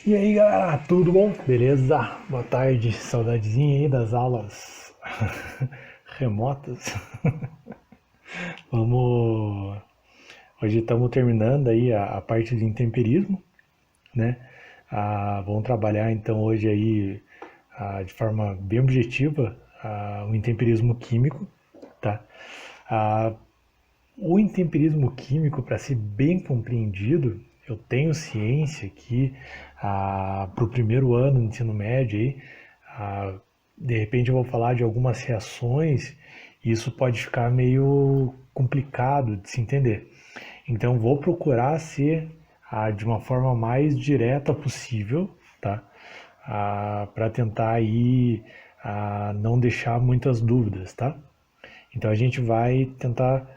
E aí galera, tudo bom? Beleza? Boa tarde, saudadezinha aí das aulas remotas. Vamos. Hoje estamos terminando aí a parte de intemperismo, né? Vamos trabalhar então hoje aí de forma bem objetiva o intemperismo químico, tá? Ah, o intemperismo químico, para ser bem compreendido, eu tenho ciência que para o primeiro ano do ensino médio, aí, de repente eu vou falar de algumas reações e isso pode ficar meio complicado de se entender. Então vou procurar ser de uma forma mais direta possível, tá? Para tentar aí não deixar muitas dúvidas, tá? Então a gente vai tentar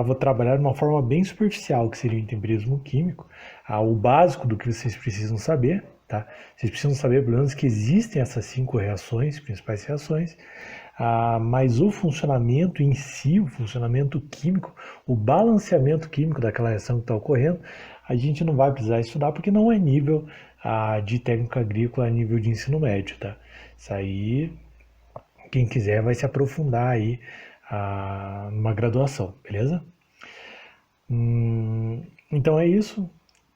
vou trabalhar de uma forma bem superficial, que seria o intemperismo químico, o básico do que vocês precisam saber, tá? Vocês precisam saber, pelo menos, que existem essas 5 reações, principais reações, mas o funcionamento em si, o funcionamento químico, o balanceamento químico daquela reação que está ocorrendo, a gente não vai precisar estudar porque não é nível de técnica agrícola, é nível de ensino médio, tá? Isso aí quem quiser vai se aprofundar aí numa graduação, beleza? Então é isso.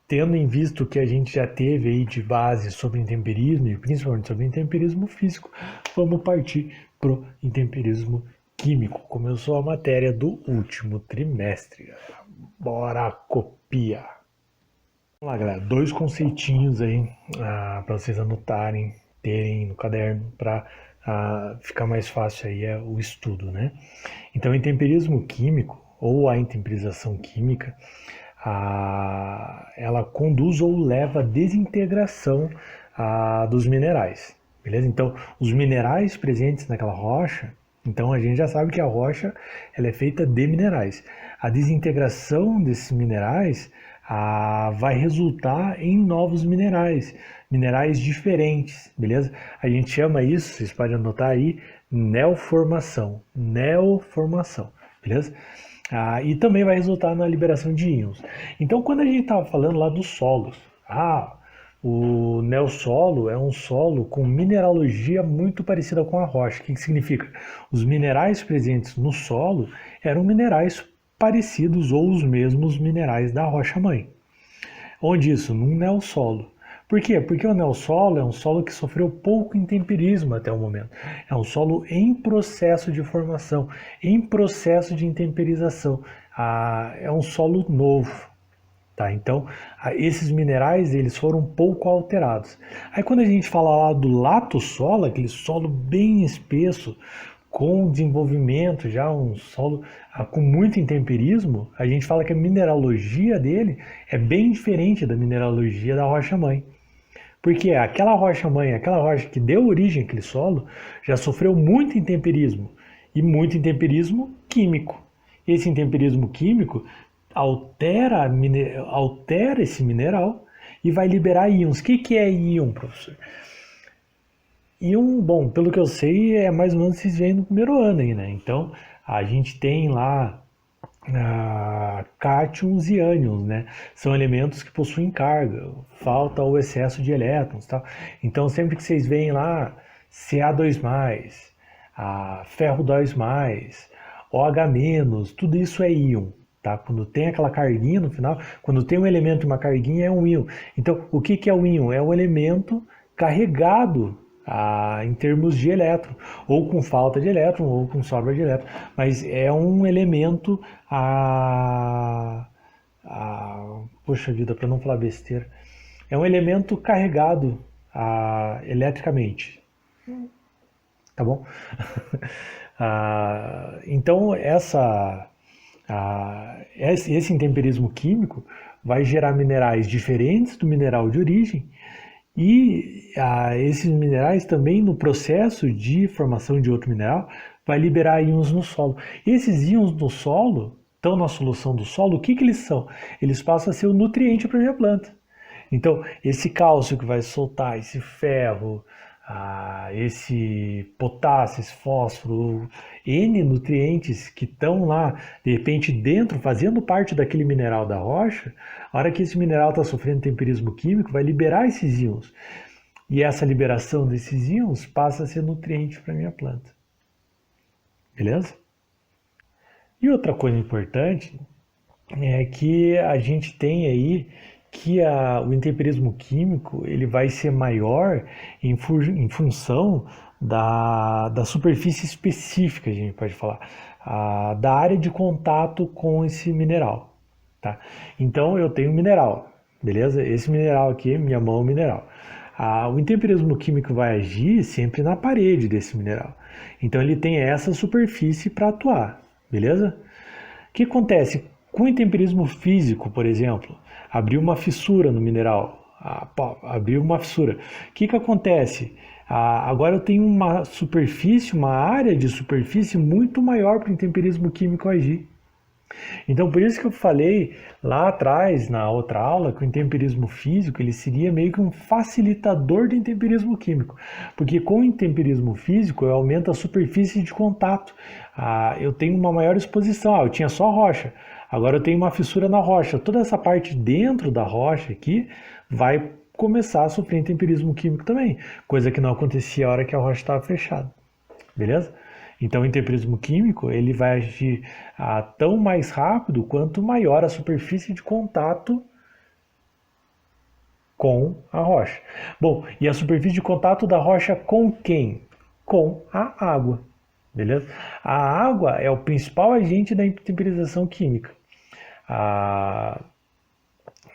Tendo em vista o que a gente já teve aí de base sobre intemperismo e principalmente sobre intemperismo físico, vamos partir pro intemperismo químico. Começou a matéria do último trimestre, galera. Bora copiar. Vamos lá, galera. 2 conceitinhos aí para vocês anotarem, terem no caderno para ficar mais fácil aí o estudo, né? Então, o intemperismo químico ou a intemperização química, ela conduz ou leva à desintegração dos minerais, beleza? Então, os minerais presentes naquela rocha, então a gente já sabe que a rocha ela é feita de minerais. A desintegração desses minerais vai resultar em novos minerais, minerais diferentes, beleza? A gente chama isso, vocês podem anotar aí, neoformação, beleza? E também vai resultar na liberação de íons. Então, quando a gente estava falando lá dos solos, o neossolo é um solo com mineralogia muito parecida com a rocha. O que significa? Os minerais presentes no solo eram minerais parecidos ou os mesmos minerais da rocha-mãe. Onde isso? Num neossolo. Por quê? Porque o neossolo é um solo que sofreu pouco intemperismo até o momento. É um solo em processo de formação, em processo de intemperização. É um solo novo. Tá? Então, esses minerais eles foram pouco alterados. Aí quando a gente fala lá do lato solo, aquele solo bem espesso, com desenvolvimento, já um solo com muito intemperismo, a gente fala que a mineralogia dele é bem diferente da mineralogia da rocha-mãe. Porque aquela rocha-mãe, aquela rocha que deu origem àquele solo, já sofreu muito intemperismo, e muito intemperismo químico. Esse intemperismo químico altera esse mineral e vai liberar íons. O que é íon, professor? Íon, bom, pelo que eu sei, é mais ou menos vocês veem no primeiro ano aí, né? Então, a gente tem lá cátions e ânions, né? São elementos que possuem carga, falta o excesso de elétrons, tal. Então, sempre que vocês veem lá Ca2+, ferro 2+, OH-, tudo isso é íon. Tá? Quando tem aquela carguinha no final, quando tem um elemento e uma carguinha, é um íon. Então, o que é o íon? É um elemento carregado em termos de elétron, ou com falta de elétron, ou com sobra de elétron. Mas é um elemento poxa vida, para não falar besteira, é um elemento carregado eletricamente, tá bom? Então esse intemperismo químico vai gerar minerais diferentes do mineral de origem e esses minerais também no processo de formação de outro mineral vai liberar íons no solo. Esses íons no solo estão na solução do solo, o que eles são? Eles passam a ser o nutriente para a minha planta. Então, esse cálcio que vai soltar, esse ferro, esse potássio, esse fósforo, N nutrientes que estão lá, de repente, dentro, fazendo parte daquele mineral da rocha, a hora que esse mineral está sofrendo temperismo químico, vai liberar esses íons. E essa liberação desses íons passa a ser nutriente para a minha planta. Beleza? E outra coisa importante é que a gente tem aí que o intemperismo químico ele vai ser maior em função da superfície específica, a gente pode falar, da área de contato com esse mineral. Tá? Então eu tenho um mineral, beleza? Esse mineral aqui, minha mão é um mineral. O intemperismo químico vai agir sempre na parede desse mineral. Então ele tem essa superfície para atuar, beleza? O que acontece com o intemperismo físico, por exemplo? Abriu uma fissura no mineral, abriu uma fissura. O que acontece? Agora eu tenho uma superfície, uma área de superfície muito maior para o intemperismo químico agir. Então, por isso que eu falei lá atrás, na outra aula, que o intemperismo físico ele seria meio que um facilitador do intemperismo químico. Porque com o intemperismo físico, eu aumento a superfície de contato. Eu tenho uma maior exposição. Eu tinha só rocha. Agora eu tenho uma fissura na rocha. Toda essa parte dentro da rocha aqui vai começar a sofrer intemperismo químico também. Coisa que não acontecia a hora que a rocha estava fechada. Beleza? Então o intemperismo químico ele vai agir tão mais rápido quanto maior a superfície de contato com a rocha. Bom, e a superfície de contato da rocha com quem? Com a água. Beleza? A água é o principal agente da intemperização química. A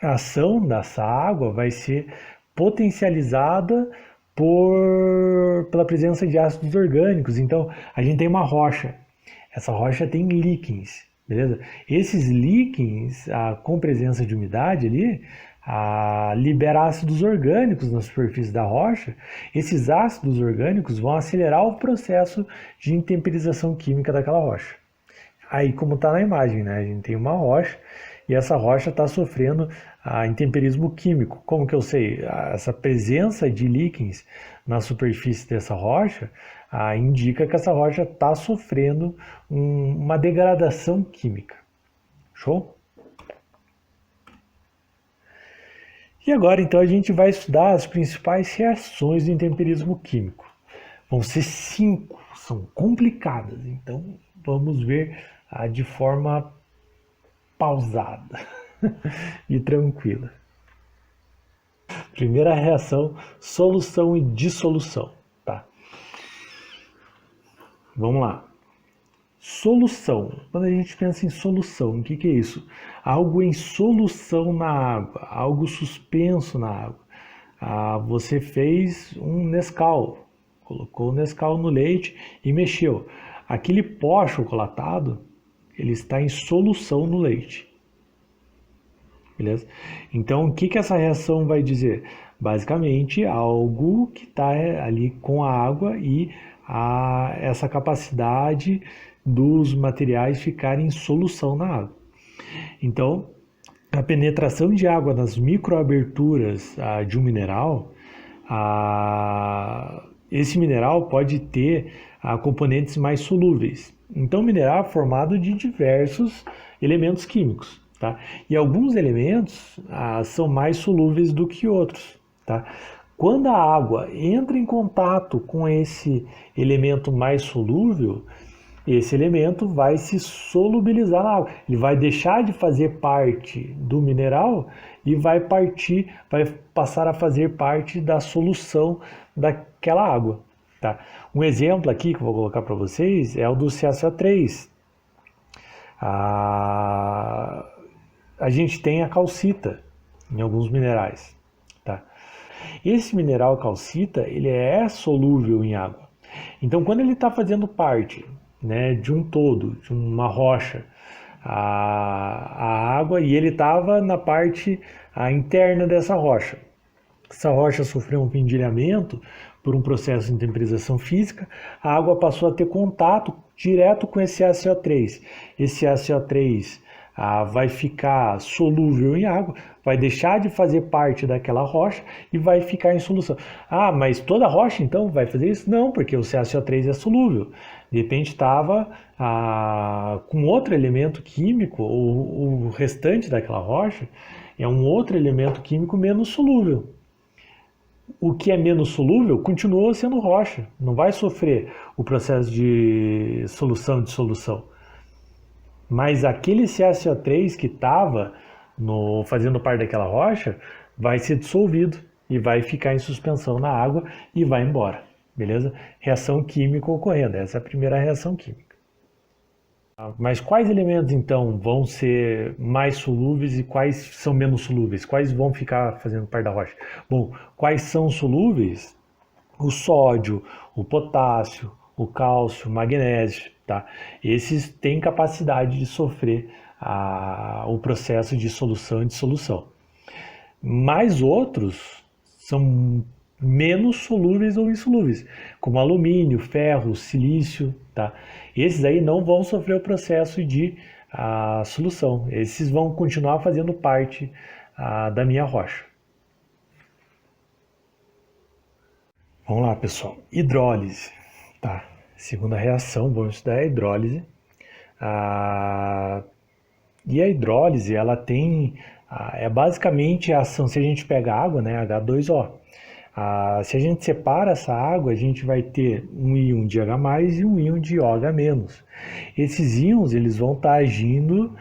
ação dessa água vai ser potencializada pela presença de ácidos orgânicos. Então, a gente tem uma rocha. Essa rocha tem líquens, beleza? Esses líquens, com presença de umidade ali, libera ácidos orgânicos na superfície da rocha. Esses ácidos orgânicos vão acelerar o processo de intemperização química daquela rocha. Aí, como está na imagem, né? A gente tem uma rocha e essa rocha está sofrendo intemperismo químico. Como que eu sei? Essa presença de líquens na superfície dessa rocha indica que essa rocha está sofrendo uma degradação química. Show? E agora, então, a gente vai estudar as principais reações do intemperismo químico. Vão ser 5, são complicadas, então vamos ver de forma pausada e tranquila. Primeira reação, solução e dissolução. Tá? Vamos lá. Solução. Quando a gente pensa em solução, o que é isso? Algo em solução na água, algo suspenso na água. Você fez um Nescau, colocou o Nescau no leite e mexeu. Aquele pó achocolatado, ele está em solução no leite. Beleza? Então, o que essa reação vai dizer? Basicamente, algo que está ali com a água e essa capacidade dos materiais ficarem em solução na água. Então, a penetração de água nas microaberturas de um mineral, esse mineral pode ter componentes mais solúveis. Então, o mineral é formado de diversos elementos químicos. Tá? E alguns elementos são mais solúveis do que outros. Tá? Quando a água entra em contato com esse elemento mais solúvel, esse elemento vai se solubilizar na água. Ele vai deixar de fazer parte do mineral e vai passar a fazer parte da solução daquela água. Tá? Um exemplo aqui que eu vou colocar para vocês é o do CaCO3. A gente tem a calcita em alguns minerais. Tá? Esse mineral calcita, ele é solúvel em água. Então, quando ele está fazendo parte, né, de um todo, de uma rocha, a água, e ele estava na parte interna dessa rocha. Essa rocha sofreu um pendilhamento por um processo de intemperização física, a água passou a ter contato direto com esse ACO3. Esse ACO3 vai ficar solúvel em água, vai deixar de fazer parte daquela rocha e vai ficar em solução. Ah, mas toda rocha então vai fazer isso? Não, porque o CaCO3 é solúvel. De repente estava com outro elemento químico, ou o restante daquela rocha é um outro elemento químico menos solúvel. O que é menos solúvel continua sendo rocha, não vai sofrer o processo de dissolução. Mas aquele CaCO3 que estava fazendo parte daquela rocha vai ser dissolvido e vai ficar em suspensão na água e vai embora, beleza? Reação química ocorrendo, essa é a primeira reação química. Mas quais elementos então vão ser mais solúveis e quais são menos solúveis? Quais vão ficar fazendo parte da rocha? Bom, quais são solúveis? O sódio, o potássio, o cálcio, o magnésio, tá? Esses têm capacidade de sofrer o processo de solução e dissolução. Mas outros são menos solúveis ou insolúveis, como alumínio, ferro, silício, tá? Esses aí não vão sofrer o processo de solução. Esses vão continuar fazendo parte da minha rocha. Vamos lá, pessoal. Hidrólise, tá? Segunda reação, vamos estudar a hidrólise. E a hidrólise, ela tem, é basicamente a ação, se a gente pega água, né, H2O, se a gente separa essa água, a gente vai ter um íon de H+, e um íon de OH-. Esses íons, eles vão estar agindo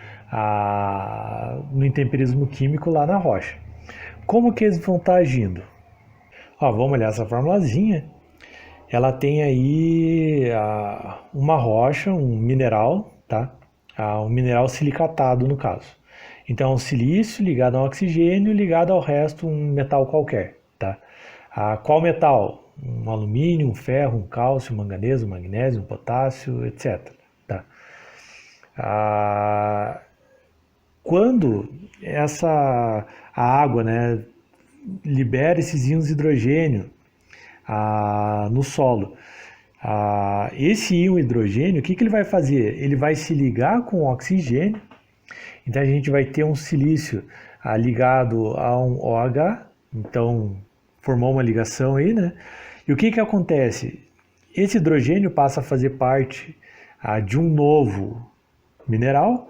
no intemperismo químico lá na rocha. Como que eles vão estar agindo? Vamos olhar essa formulazinha. Ela tem aí uma rocha, um mineral, tá? Um mineral silicatado no caso. Então, um silício ligado a um oxigênio ligado ao resto, um metal qualquer, tá? Qual metal? Um alumínio, um ferro, um cálcio, um manganês, um magnésio, um potássio, etc. Tá? Quando a água, né, libera esses íons de hidrogênio no solo, esse íon hidrogênio, o que ele vai fazer? Ele vai se ligar com o oxigênio, então a gente vai ter um silício ligado a um OH, então formou uma ligação aí, né? E o que acontece? Esse hidrogênio passa a fazer parte de um novo mineral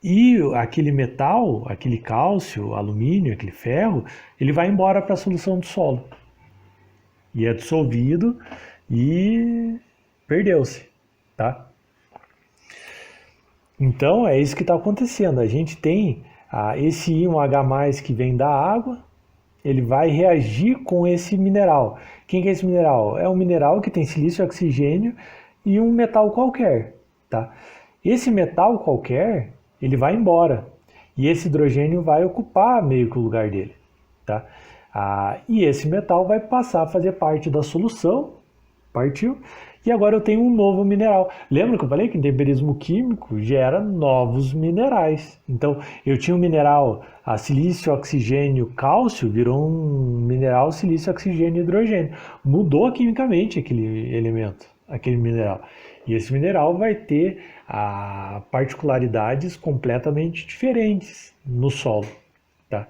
e aquele metal, aquele cálcio, alumínio, aquele ferro, ele vai embora para a solução do solo. E é dissolvido e perdeu-se, tá? Então é isso que está acontecendo. A gente tem esse íon H+, que vem da água, ele vai reagir com esse mineral. Quem que é esse mineral? É um mineral que tem silício, oxigênio e um metal qualquer, tá? Esse metal qualquer, ele vai embora e esse hidrogênio vai ocupar meio que o lugar dele, tá? E esse metal vai passar a fazer parte da solução, partiu, e agora eu tenho um novo mineral. Lembra que eu falei que o temperismo químico gera novos minerais? Então, eu tinha um mineral silício, oxigênio, cálcio, virou um mineral silício, oxigênio e hidrogênio. Mudou quimicamente aquele elemento, aquele mineral. E esse mineral vai ter particularidades completamente diferentes no solo, tá?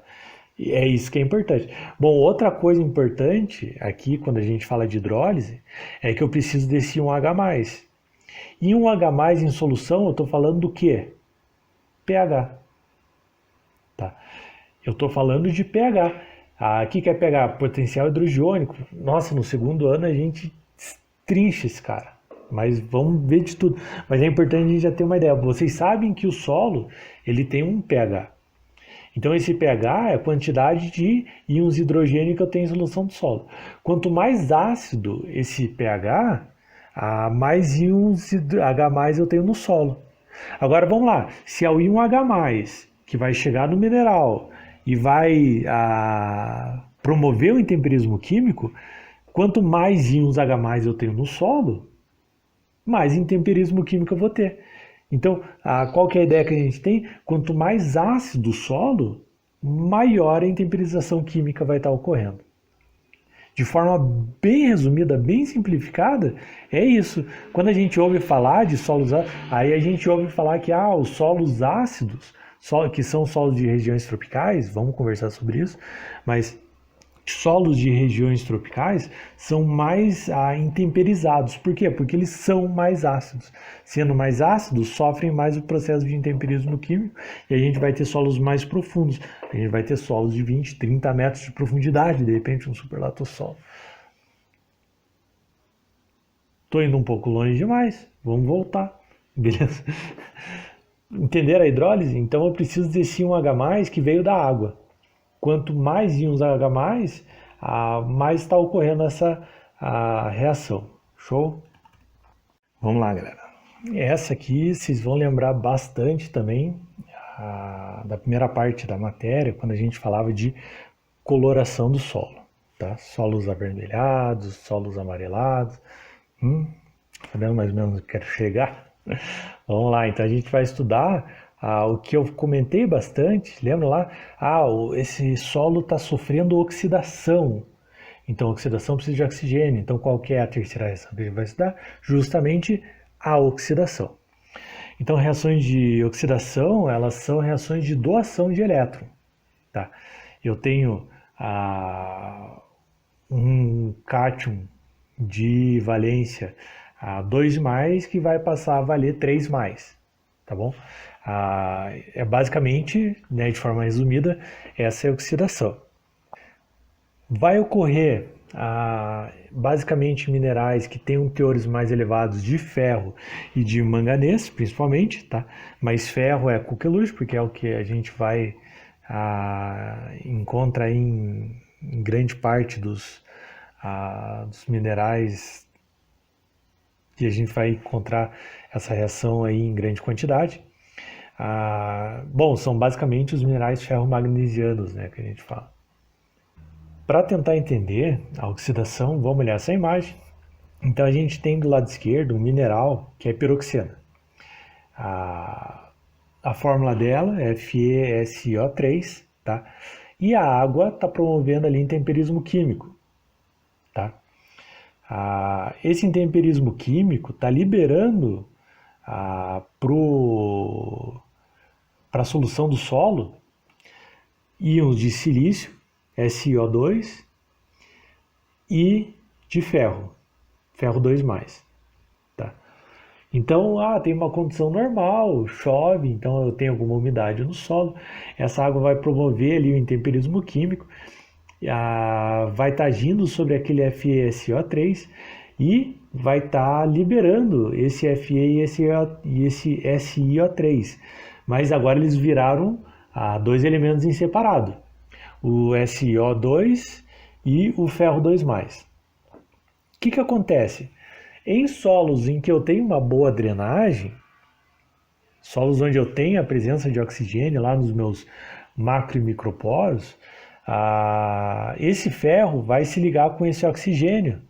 E é isso que é importante. Bom, outra coisa importante aqui, quando a gente fala de hidrólise, é que eu preciso desse íon H+. E um H+, em solução, eu estou falando do quê? pH. Tá? Eu estou falando de pH. O que é pH? Potencial hidrojônico. Nossa, no segundo ano a gente trincha esse cara. Mas vamos ver de tudo. Mas é importante a gente já ter uma ideia. Vocês sabem que o solo ele tem um pH. Então esse pH é a quantidade de íons de hidrogênio que eu tenho em solução do solo. Quanto mais ácido esse pH, mais íons H+ eu tenho no solo. Agora vamos lá, se é o íon H+, que vai chegar no mineral e vai promover o intemperismo químico, quanto mais íons H+ eu tenho no solo, mais intemperismo químico eu vou ter. Então, qual que é a ideia que a gente tem? Quanto mais ácido o solo, maior a intemperização química vai estar ocorrendo. De forma bem resumida, bem simplificada, é isso. Quando a gente ouve falar de solos ácidos, aí a gente ouve falar que os solos ácidos, que são solos de regiões tropicais, vamos conversar sobre isso, mas solos de regiões tropicais são mais intemperizados. Por quê? Porque eles são mais ácidos. Sendo mais ácidos, sofrem mais o processo de intemperismo químico e a gente vai ter solos mais profundos. A gente vai ter solos de 20, 30 metros de profundidade, de repente um superlatossolo. Estou indo um pouco longe demais, vamos voltar, beleza? Entenderam a hidrólise? Então eu preciso desse 1H+, que veio da água. Quanto mais íons H+, mais está ocorrendo essa reação. Show? Vamos lá, galera. Essa aqui vocês vão lembrar bastante também da primeira parte da matéria, quando a gente falava de coloração do solo. Tá? Solos avermelhados, solos amarelados. Sabendo mais ou menos onde eu quero chegar? Vamos lá, então a gente vai estudar o que eu comentei bastante, lembra lá? Esse solo está sofrendo oxidação. Então, oxidação precisa de oxigênio. Então, qual que é a terceira reação que a gente vai estudar? Justamente a oxidação. Então, reações de oxidação, elas são reações de doação de elétron. Tá? Eu tenho um cátion de valência 2+, que vai passar a valer 3+. Tá bom? É basicamente, né, de forma resumida, essa é a oxidação. Vai ocorrer basicamente minerais que tenham teores mais elevados de ferro e de manganês, principalmente, tá? Mas ferro é coqueluche, porque é o que a gente vai encontra em grande parte dos minerais que a gente vai encontrar essa reação aí em grande quantidade. Bom, são basicamente os minerais ferro-magnesianos, né, que a gente fala. Para tentar entender a oxidação, vamos olhar essa imagem. Então a gente tem do lado esquerdo um mineral que é piroxena. A fórmula dela é FeSiO3, tá? E a água está promovendo ali intemperismo químico, tá? Esse intemperismo químico está liberando para a solução do solo íons de silício, SiO2, e de ferro, ferro 2+. Tá? Então, tem uma condição normal, chove, então eu tenho alguma umidade no solo, essa água vai promover ali o intemperismo químico, vai estar agindo sobre aquele FeSiO3 e vai estar liberando esse Fe e esse SiO3. Mas agora eles viraram dois elementos em separado, o SiO2 e o ferro 2+. O que acontece? Em solos em que eu tenho uma boa drenagem, solos onde eu tenho a presença de oxigênio lá nos meus macro e microporos, esse ferro vai se ligar com esse oxigênio.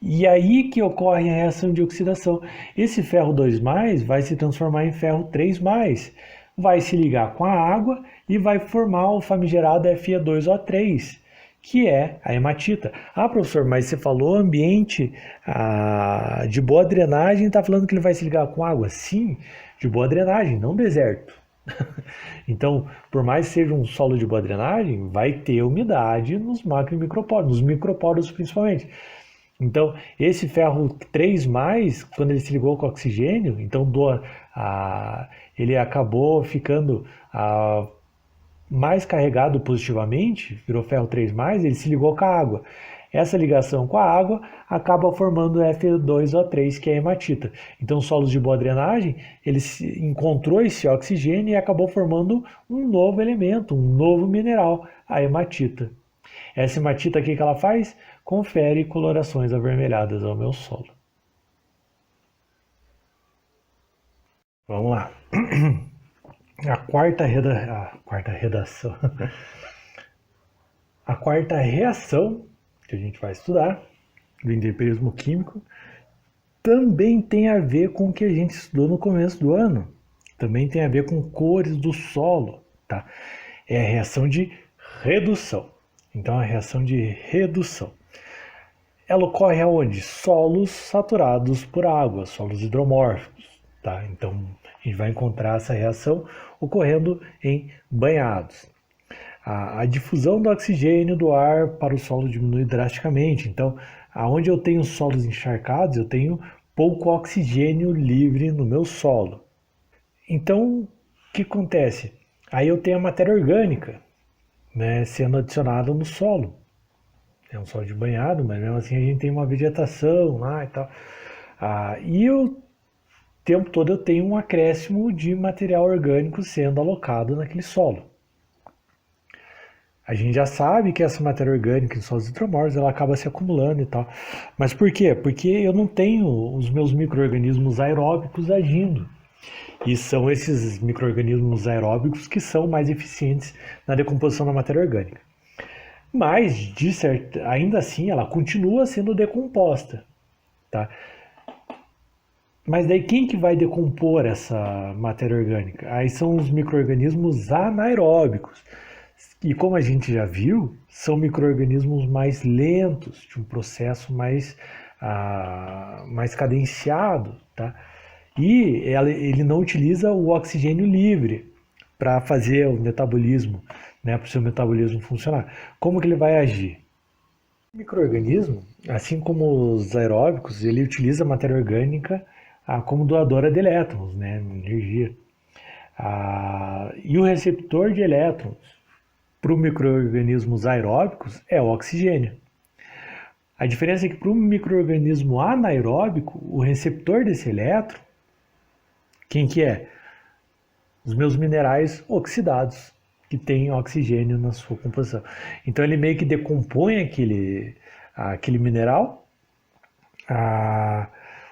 E aí que ocorre a reação de oxidação. Esse ferro 2+, vai se transformar em ferro 3+, vai se ligar com a água e vai formar o famigerado Fe2O3, que é a hematita. Professor, mas você falou ambiente de boa drenagem, está falando que ele vai se ligar com água? Sim, de boa drenagem, não deserto. Então, por mais que seja um solo de boa drenagem, vai ter umidade nos macro e microporos, nos microporos principalmente. Então, esse ferro 3+, quando ele se ligou com o oxigênio, então ele acabou ficando mais carregado positivamente, virou ferro 3+, ele se ligou com a água. Essa ligação com a água acaba formando Fe2O3, que é a hematita. Então, solos de boa drenagem, ele encontrou esse oxigênio e acabou formando um novo elemento, um novo mineral, a hematita. Essa hematita aqui que ela faz? Confere colorações avermelhadas ao meu solo. Vamos lá. A quarta reação que a gente vai estudar, do intemperismo químico, também tem a ver com o que a gente estudou no começo do ano. Também tem a ver com cores do solo, tá? É a reação de redução. Então, a reação de redução. Ela ocorre aonde? Solos saturados por água, solos hidromórficos. Tá? Então, a gente vai encontrar essa reação ocorrendo em banhados. A difusão do oxigênio do ar para o solo diminui drasticamente. Então, aonde eu tenho solos encharcados, eu tenho pouco oxigênio livre no meu solo. Então, o que acontece? Aí eu tenho a matéria orgânica, né, sendo adicionada no solo. É um solo de banhado, mas mesmo assim a gente tem uma vegetação lá e tal. E o tempo todo eu tenho um acréscimo de material orgânico sendo alocado naquele solo. A gente já sabe que essa matéria orgânica em solos hidromórficos ela acaba se acumulando e tal. Mas por quê? Porque eu não tenho os meus micro-organismos aeróbicos agindo. E são esses micro-organismos aeróbicos que são mais eficientes na decomposição da matéria orgânica. Mas, ainda assim, ela continua sendo decomposta. Tá? Mas daí quem que vai decompor essa matéria orgânica? Aí são os micro-organismos anaeróbicos. E como a gente já viu, são micro-organismos mais lentos, de um processo mais cadenciado. Tá? E ele não utiliza o oxigênio livre para fazer o metabolismo, né, para o seu metabolismo funcionar. Como que ele vai agir? O micro-organismo, assim como os aeróbicos, ele utiliza a matéria orgânica como doadora de elétrons, né, energia. E o receptor de elétrons para os micro-organismos aeróbicos é o oxigênio. A diferença é que para o micro-organismo anaeróbico, o receptor desse elétron, quem que é? Os meus minerais oxidados, que têm oxigênio na sua composição. Então ele meio que decompõe aquele mineral,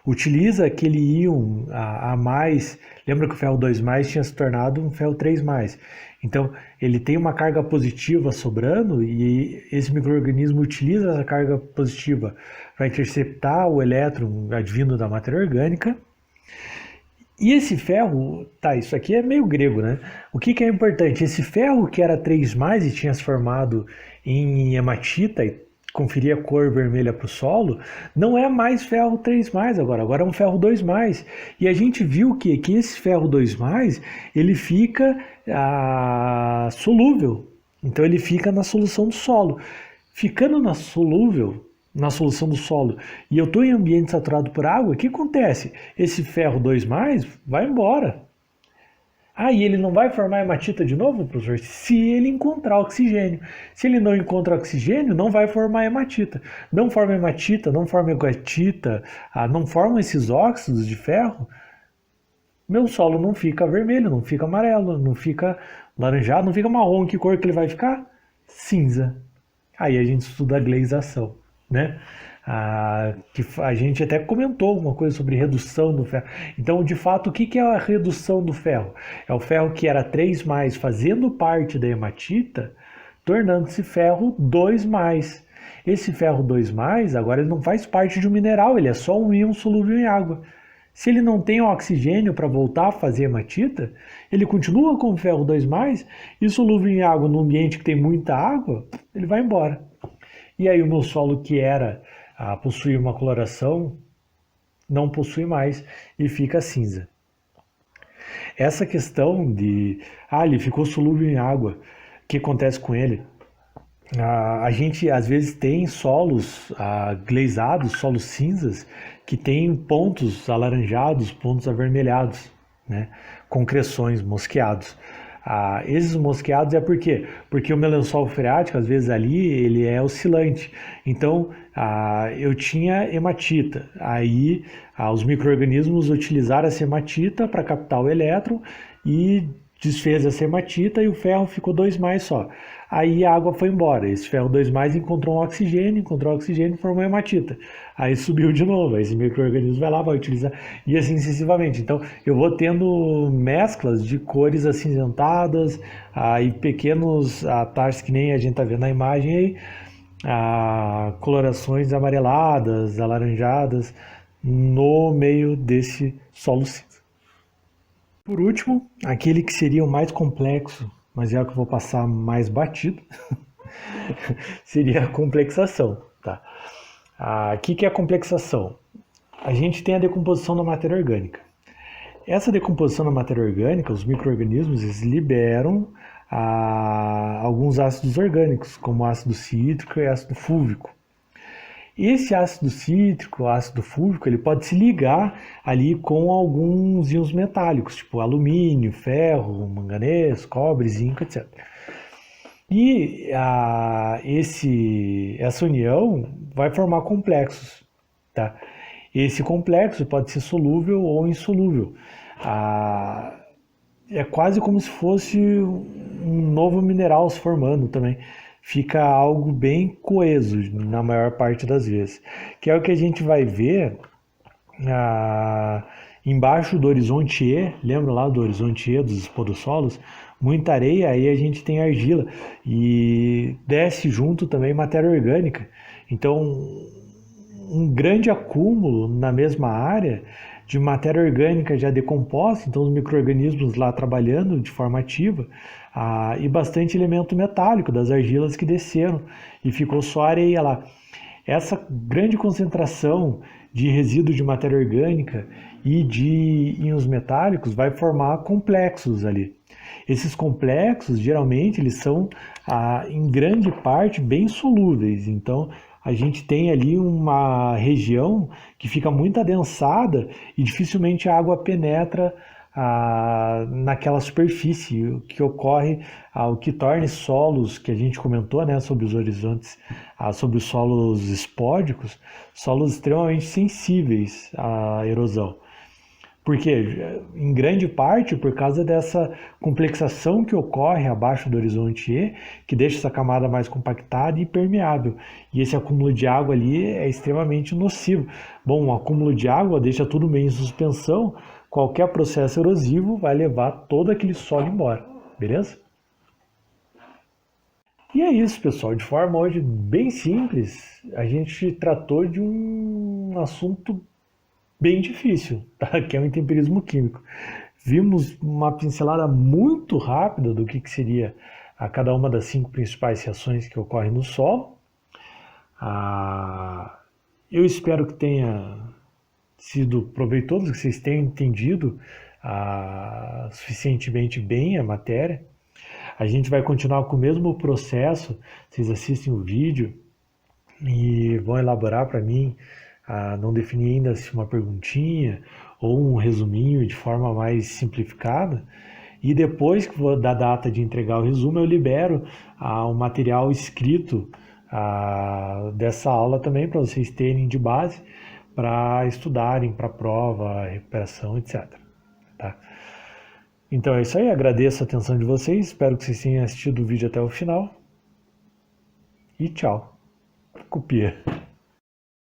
utiliza aquele íon a mais. Lembra que o ferro 2+, tinha se tornado um ferro 3+. Então ele tem uma carga positiva sobrando e esse micro-organismo utiliza essa carga positiva para interceptar o elétron advindo da matéria orgânica. E esse ferro, tá, isso aqui é meio grego, né? O que é importante? Esse ferro que era 3+, e tinha se formado em hematita e conferia cor vermelha para o solo, não é mais ferro 3+, agora é um ferro 2+. E a gente viu que esse ferro 2+, ele fica solúvel. Então ele fica na solução do solo. Ficando na solução do solo, e eu estou em ambiente saturado por água, o que acontece? Esse ferro 2+, vai embora. E ele não vai formar hematita de novo, professor? Se ele encontrar oxigênio. Se ele não encontra oxigênio, não vai formar hematita. Não forma hematita, não forma hematita, não formam esses óxidos de ferro, meu solo não fica vermelho, não fica amarelo, não fica laranjado, não fica marrom. Que cor que ele vai ficar? Cinza. Aí a gente estuda a gleisação, né? Que a gente até comentou alguma coisa sobre redução do ferro. Então, de fato, o que é a redução do ferro? É o ferro que era 3+, fazendo parte da hematita, tornando-se ferro 2+. Esse ferro 2+, agora ele não faz parte de um mineral, ele é só um íon solúvel em água. Se ele não tem oxigênio para voltar a fazer hematita, ele continua com o ferro 2+, e solúvel em água no ambiente que tem muita água, ele vai embora. E aí o meu solo que era possuir uma coloração, não possui mais e fica cinza. Essa questão de, ele ficou solúvel em água, o que acontece com ele? A gente às vezes tem solos gleisados, solos cinzas, que tem pontos alaranjados, pontos avermelhados, né? Concreções, mosqueados. Esses mosqueados é por quê? Porque o meu lençol freático, às vezes ali, ele é oscilante. Então, eu tinha hematita. Aí, os micro-organismos utilizaram essa hematita para captar o elétron e desfez essa hematita e o ferro ficou 2+ só. Aí a água foi embora. Esse ferro 2+ encontrou oxigênio e formou hematita. Aí subiu de novo. Aí esse micro-organismo vai lá, vai utilizar e assim sucessivamente. Então eu vou tendo mesclas de cores acinzentadas e pequenos tachos que nem a gente está vendo na imagem aí, colorações amareladas, alaranjadas no meio desse solo cinza. Por último, aquele que seria o mais complexo, mas é o que eu vou passar mais batido, seria a complexação, tá? O que é a complexação? A gente tem a decomposição da matéria orgânica. Essa decomposição da matéria orgânica, os micro-organismos, eles liberam alguns ácidos orgânicos, como ácido cítrico e ácido fúlvico. Esse ácido cítrico, ácido fúlvico, ele pode se ligar ali com alguns íons metálicos, tipo alumínio, ferro, manganês, cobre, zinco, etc. E essa união vai formar complexos, tá? Esse complexo pode ser solúvel ou insolúvel. É quase como se fosse um novo mineral se formando também. Fica algo bem coeso na maior parte das vezes. Que é o que a gente vai ver embaixo do horizonte E, lembra lá do horizonte E dos espodossolos? Muita areia, aí a gente tem argila e desce junto também matéria orgânica. Então, um grande acúmulo na mesma área de matéria orgânica já decomposta, então os micro-organismos lá trabalhando de forma ativa, e bastante elemento metálico das argilas que desceram e ficou só areia lá. Essa grande concentração de resíduo de matéria orgânica e de íons metálicos vai formar complexos ali. Esses complexos, geralmente, eles são, em grande parte, bem solúveis. Então, a gente tem ali uma região que fica muito adensada e dificilmente a água penetra naquela superfície, o que ocorre, o que torna solos, que a gente comentou, né, sobre os horizontes, sobre os solos espódicos, solos extremamente sensíveis à erosão. Porque, em grande parte, por causa dessa complexação que ocorre abaixo do horizonte E, que deixa essa camada mais compactada e permeável. E esse acúmulo de água ali é extremamente nocivo. Bom, um acúmulo de água deixa tudo meio em suspensão, qualquer processo erosivo vai levar todo aquele solo embora, beleza? E é isso, pessoal. De forma hoje bem simples, a gente tratou de um assunto bem difícil, tá? Que é o intemperismo químico. Vimos uma pincelada muito rápida do que seria a cada uma das 5 principais reações que ocorrem no solo. Eu espero que tenha sido proveitoso, que vocês tenham entendido suficientemente bem a matéria. A gente vai continuar com o mesmo processo, vocês assistem o vídeo e vão elaborar para mim, não defini ainda se uma perguntinha ou um resuminho de forma mais simplificada. E depois da data de entregar o resumo, eu libero o material escrito dessa aula também para vocês terem de base para estudarem para a prova, recuperação, etc. Tá? Então é isso aí, agradeço a atenção de vocês, espero que vocês tenham assistido o vídeo até o final. E tchau. Copia.